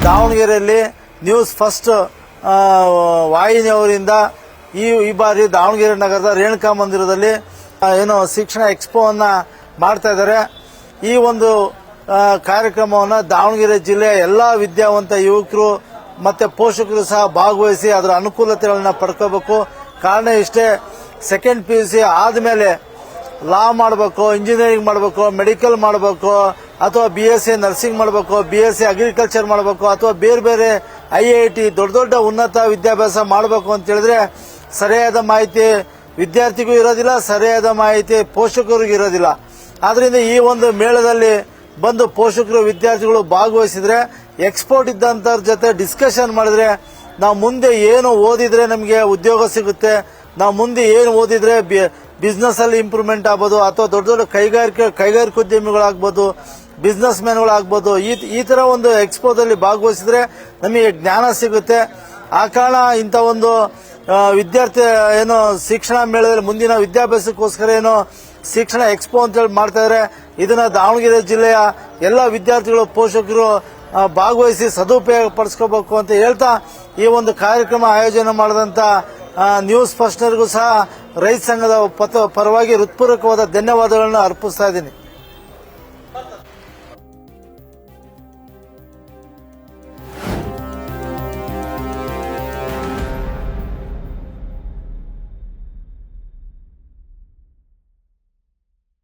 ದಾವಣಗೆರೆಯಲ್ಲಿ news first ವಾಹಿನಿಯವರಿಂದ ಈ ಬಾರಿ ದಾವಣಗೆರೆ ನಗರದ ರೇಣುಕಾ ಮಂದಿರದಲ್ಲಿ ಏನು ಶಿಕ್ಷಣ ಎಕ್ಸ್ಪೋವನ್ನ ಮಾಡ್ತಾ ಇದ್ದಾರೆ. ಈ ಒಂದು ಕಾರ್ಯಕ್ರಮವನ್ನು ದಾವಣಗೆರೆ ಜಿಲ್ಲೆಯ ಎಲ್ಲಾ ವಿದ್ಯಾವಂತ ಯುವಕರು ಮತ್ತೆ ಪೋಷಕರು ಸಹ ಭಾಗವಹಿಸಿ ಅದರ ಅನುಕೂಲತೆಗಳನ್ನ ಪಡ್ಕೋಬೇಕು. ಕಾರಣ ಇಷ್ಟೇ, ಸೆಕೆಂಡ್ PUC ಆದ್ಮೇಲೆ ಲಾ ಮಾಡಬೇಕು, ಇಂಜಿನಿಯರಿಂಗ್ ಮಾಡಬೇಕು, ಮೆಡಿಕಲ್ ಮಾಡಬೇಕು, ಅಥವಾ BSc ನರ್ಸಿಂಗ್ ಮಾಡಬೇಕು, BSc ಅಗ್ರಿಕಲ್ಚರ್ ಮಾಡಬೇಕು, ಅಥವಾ ಬೇರೆ ಬೇರೆ IIT ದೊಡ್ಡ ದೊಡ್ಡ ಉನ್ನತ ವಿದ್ಯಾಭ್ಯಾಸ ಮಾಡಬೇಕು ಅಂತ ಹೇಳಿದ್ರೆ ಸರಿಯಾದ ಮಾಹಿತಿ ವಿದ್ಯಾರ್ಥಿಗೂ ಇರೋದಿಲ್ಲ, ಸರಿಯಾದ ಮಾಹಿತಿ ಪೋಷಕರಿಗೂ ಇರೋದಿಲ್ಲ. ಆದ್ರಿಂದ ಈ ಒಂದು ಮೇಳದಲ್ಲಿ ಬಂದು ಪೋಷಕರು ವಿದ್ಯಾರ್ಥಿಗಳು ಭಾಗವಹಿಸಿದ್ರೆ, ಎಕ್ಸ್ಪೋರ್ಟ್ ಇದ್ದಂತರ ಜೊತೆ ಡಿಸ್ಕಷನ್ ಮಾಡಿದ್ರೆ ನಾವು ಮುಂದೆ ಏನು ಓದಿದ್ರೆ ನಮಗೆ ಉದ್ಯೋಗ ಸಿಗುತ್ತೆ, ನಾವು ಮುಂದೆ ಏನು ಓದಿದ್ರೆ ಬಿಸ್ನೆಸ್ ಅಲ್ಲಿ ಇಂಪ್ರೂವ್ಮೆಂಟ್ ಆಗ್ಬೋದು, ಅಥವಾ ದೊಡ್ಡ ದೊಡ್ಡ ಕೈಗಾರಿಕೋದ್ಯಮಿಗಳಾಗ್ಬೋದು, ಬಿಸ್ನೆಸ್ ಮ್ಯಾನ್ಗಳಾಗ್ಬೋದು. ಈ ತರ ಒಂದು ಎಕ್ಸ್ಪೋದಲ್ಲಿ ಭಾಗವಹಿಸಿದ್ರೆ ನಮಗೆ ಜ್ಞಾನ ಸಿಗುತ್ತೆ. ಆ ಕಾರಣ ಇಂಥ ಒಂದು ವಿದ್ಯಾರ್ಥಿ ಏನು ಶಿಕ್ಷಣ ಮೇಳದಲ್ಲಿ ಮುಂದಿನ ವಿದ್ಯಾಭ್ಯಾಸಕ್ಕೋಸ್ಕರ ಏನು ಶಿಕ್ಷಣ ಎಕ್ಸ್ಪೋ ಅಂತ ಹೇಳಿ ಮಾಡ್ತಾ ಇದ್ದಾರೆ. ಇದನ್ನ ದಾವಣಗೆರೆ ಜಿಲ್ಲೆಯ ಎಲ್ಲ ವಿದ್ಯಾರ್ಥಿಗಳು ಪೋಷಕರು ಭಾಗವಹಿಸಿ ಸದುಪಯೋಗ ಪಡಿಸ್ಕೋಬೇಕು ಅಂತ ಹೇಳ್ತಾ ಈ ಒಂದು ಕಾರ್ಯಕ್ರಮ ಆಯೋಜನೆ ಮಾಡಿದಂತ ನ್ಯೂಸ್ ಫಸ್ಟ್ನರಿಗೂ ಸಹ ರೈತ ಸಂಘದ ಪರವಾಗಿ ಹೃತ್ಪೂರ್ವಕವಾದ ಧನ್ಯವಾದಗಳನ್ನು ಅರ್ಪಿಸ್ತಾ ಇದ್ದೀನಿ.